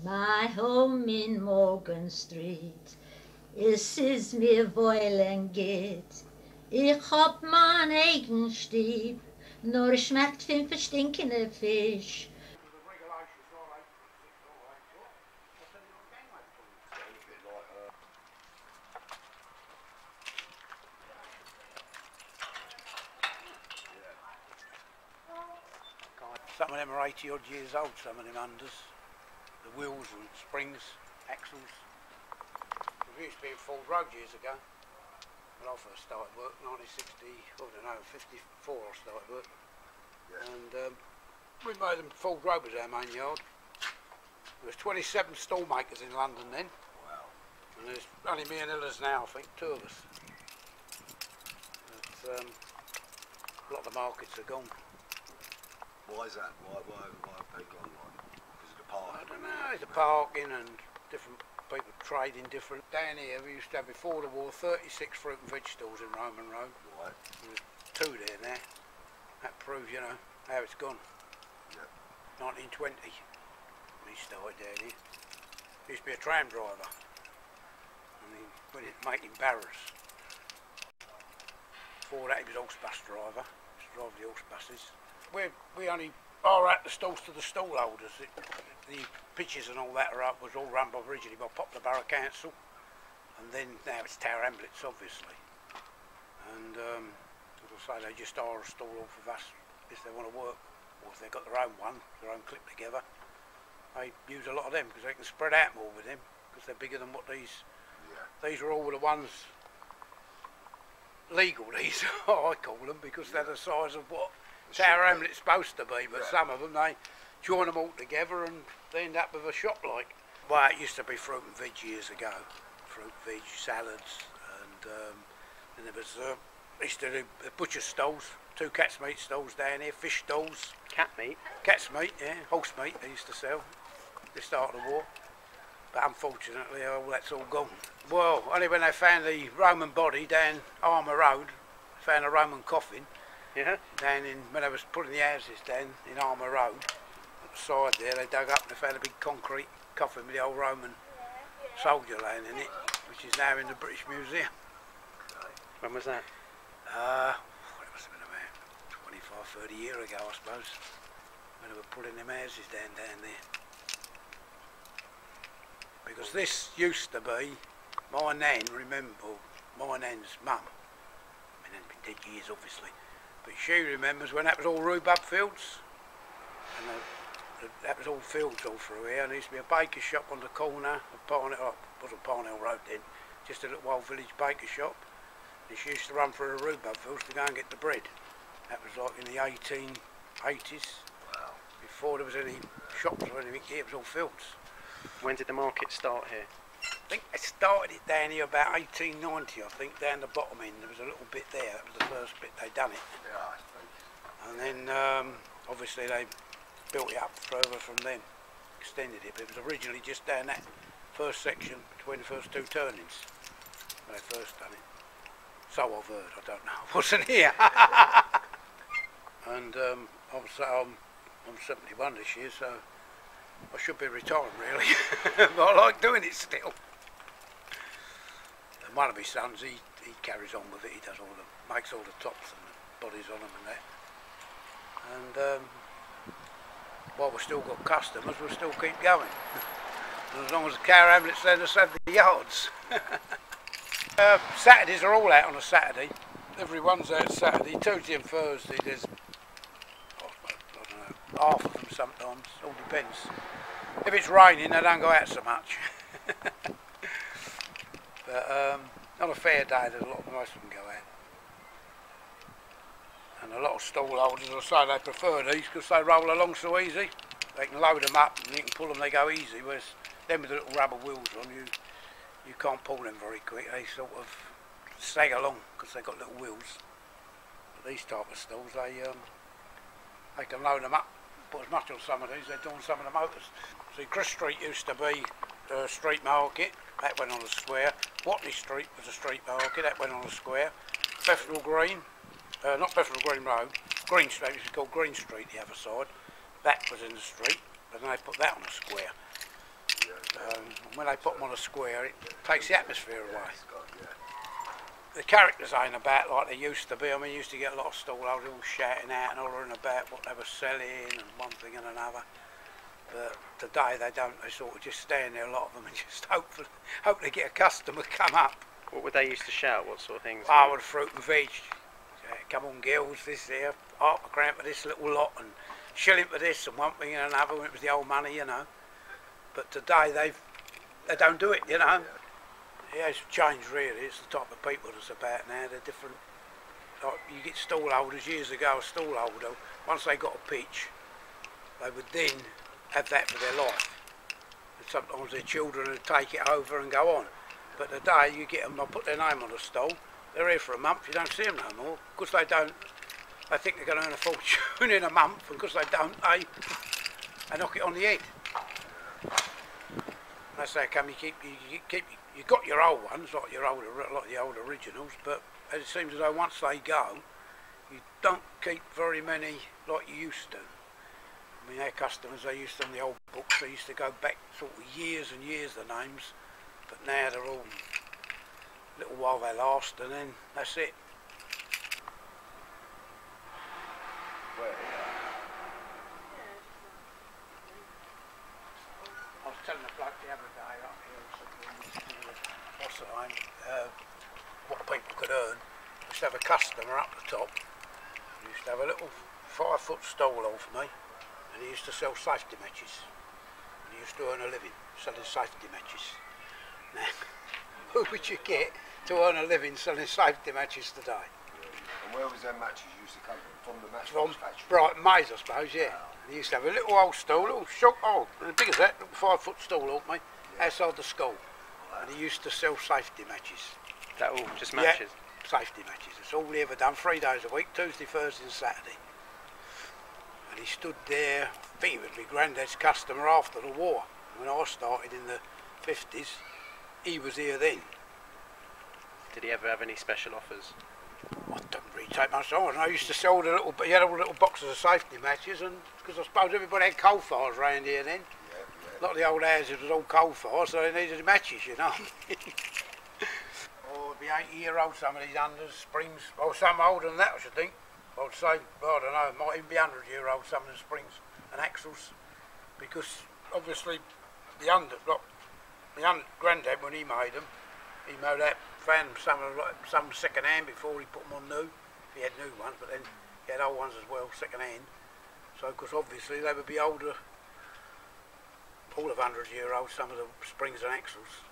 My home in Morgan Street. Es ist mir wohlen geht. Ich hab mein eigen Stieb, nur schmeckt fünf stinkende Fisch. Some of them are 80 odd years old, some of them unders. The wheels and springs, axles. We used to be in Ford Road years ago. When I first started work, 1960, I don't know, 54 I started work. Yeah. And we made them, Ford Road was our main yard. There was 27 stall makers in London then. Wow. And there's only me and Illas now, I think, two of us. But, a lot of the markets are gone. Why is that? Why have they gone like? Because of the parking? I don't know, the parking and different people trading different. Down here we used to have before the war 36 fruit and veg stalls in Roman Road. Right. There's two there now. That proves, you know, how it's gone. Yeah. 1920 we started down here. He used to be a tram driver. And he went into making barrows. Before that he was a horse bus driver. He used to drive the horse buses. We only are at the stalls to the stall holders. The pitches and all that was all run by originally by Poplar Borough Council, and then now it's Tower Hamlets obviously. And as I say, they just hire a stall off of us if they want to work, or if they've got their own one, their own clip together. They use a lot of them because they can spread out more with them because they're bigger than what these. Yeah. These are all the ones legal. These I call them because they're the size of what Tower Hamlet's supposed to be, but some of them they join them all together and they end up with a shop like. Well, it used to be fruit and veg years ago, fruit, veg, salads, and there was used to do butcher stalls, two cat's meat stalls down here, fish stalls. Cat meat? Cat's meat, yeah, horse meat they used to sell. They started the war, but unfortunately all that's all gone. Well, only when they found the Roman body down Armour Road, found a Roman coffin. Yeah. Down in, when they was putting the houses down in Armour Road, at the side there, they dug up and they found a big concrete coffin with the old Roman soldier laying in it, which is now in the British Museum. When was that? It must have been about 25, 30 years ago, I suppose, when they were putting them houses down there. Because this used to be my nan, remember, my nan's mum. I mean, it's been dead years, obviously. But she remembers when that was all rhubarb fields, and that was all fields all through here, and there used to be a baker shop on the corner of Parnell, wasn't Parnell Road then, just a little old village baker shop, and she used to run through the rhubarb fields to go and get the bread. That was like in the 1880s, wow. Before there was any shops or anything here, it was all fields. When did the market start here? I think they started it down here about 1890, I think, down the bottom end. There was a little bit there, that was the first bit they done it. Yeah, and then obviously they built it up further from them, extended it, but it was originally just down that first section between the first two turnings when they first done it. So I've heard, I don't know, I wasn't here. And I'm 71 this year, so I should be retiring really, but I like doing it still. And one of my sons, he carries on with it, he does makes all the tops and the bodies on them and that. And while we've still got customers, we'll still keep going. And as long as the Tower Hamlets let us have the yards. Saturdays are all out on a Saturday. Everyone's out Saturday. Tuesday and Thursday there's, I don't know, half of them sometimes, all depends. If it's raining they don't go out so much. But on a fair day there's a lot, most of them go out. And a lot of stall holders will say they prefer these because they roll along so easy. They can load them up and you can pull them, they go easy, whereas them with the little rubber wheels on, you can't pull them very quick. They sort of sag along because they've got little wheels. But these type of stalls, they can load them up, put as much on some of these, they do on some of the motors. See, Chris Street used to be a street market, that went on a square. Watley Street was a street market, that went on a square. Bethnal Green, not Bethnal Green Road, Green Street, which is called Green Street the other side, that was in the street, but then they put that on a square. when they put them on a square, it takes the atmosphere away. It's got, yeah. The characters ain't about like they used to be. I mean, you used to get a lot of stallholders all shouting out and hollering about what they were selling and one thing and another. But today they don't. They sort of just stand there, a lot of them, and just hope they get a customer come up. What would they used to shout? What sort of things? Oh, with fruit and veg. Come on, girls, this there, half a crown for this little lot, and shilling for this and one thing and another. When it was the old money, you know. But today they don't do it, you know. Yeah, it's changed really. It's the type of people that's about now. They're different. Like you get stallholders years ago. A stallholder, once they got a pitch, they would then have that for their life. And sometimes their children would take it over and go on. But today you get them, they'll put their name on the stall. They're here for a month. You don't see them no more because they don't. They think they're going to earn a fortune in a month, and because they don't, they knock it on the head. That's how come you got your old ones, like the old originals, but it seems as though once they go, you don't keep very many like you used to. I mean, our customers, they used to, on the old books, they used to go back sort of years and years, the names, but now they're all a little while they last, and then that's it. Where? I was telling the bloke the other day up here, what's the name, what people could earn. I used to have a customer up the top. He used to have a little 5-foot stall on for me, and he used to sell safety matches. And he used to earn a living selling safety matches. Now, who would you get to earn a living selling safety matches today? And where was them matches used to come from? the match From factory? Brighton Maze, I suppose, yeah. And he used to have a little old stall, little shop, as big as that, little 5-foot stall, old mate, outside the school. And he used to sell safety matches. That all just matches? Yeah, safety matches. That's all he ever done, 3 days a week, Tuesday, Thursday and Saturday. And he stood there, I think he was my granddad's customer after the war. When I started in the 50s, he was here then. Did he ever have any special offers? I don't really take much on. I used to sell the little, he had all little boxes of safety matches, and because I suppose everybody had coal fires around here then. A lot of the old houses was all coal fires, so they needed matches, you know. Oh, it'd be 80-year-old, some of these unders, springs, well, some older than that, I should think. I would say, well, I don't know, it might even be 100-year-old, some of the springs and axles, because obviously the granddad, when he made them, he made that, found some second hand before he put them on new. He had new ones, but then he had old ones as well, second hand. So, because obviously they would be older, all of 100-year-olds, some of the springs and axles.